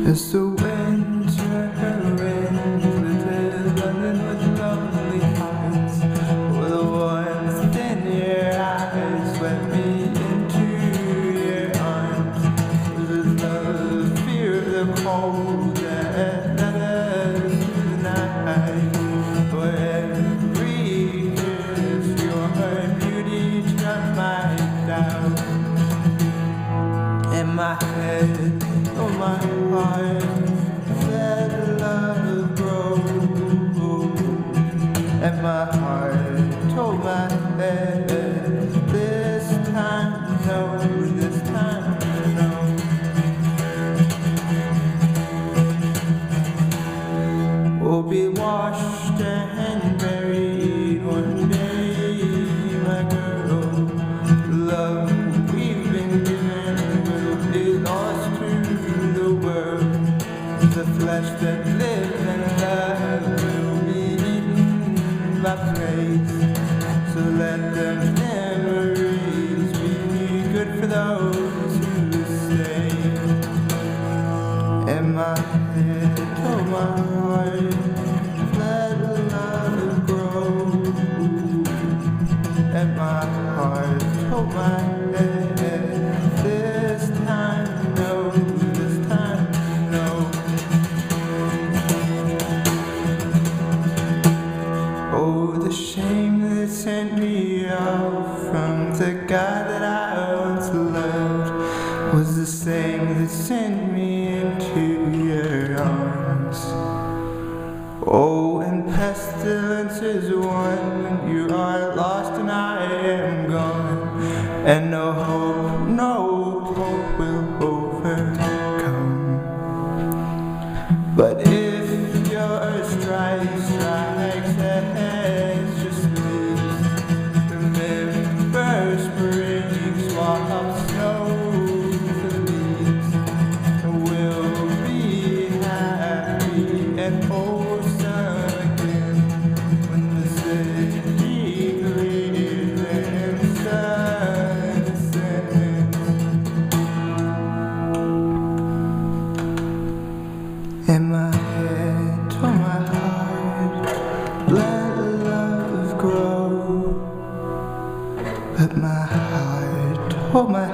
As the winter rains, little London with lonely hearts, with the warmth in your eyes swept me into your arms. With love, fear of the cold that led us through the night. For every kiss, your beauty struck my doubt. In my head, oh my heart, let love grow. And my heart told my head, this time no, this time no. We'll be washed and buried one day, my girl. Love we've been given will be lost to the world. The flesh that lives and love will be eaten by praise. So let the memories be good for those who stay. And my head told my heart, let love grow. And my heart told my head, this time no, this time no. Oh, the shame that sent me off from the guy that I once loved was the same that sent me into your arms. Oh, and pestilence is one when you are lost and I am gone, and no hope will overcome. But if your strikes as just leaves, remember spring swaps snow for leaves, and we'll be happy and wholesome again when the city clears and sun sets. In my head told my heart, let love grow. But my heart told my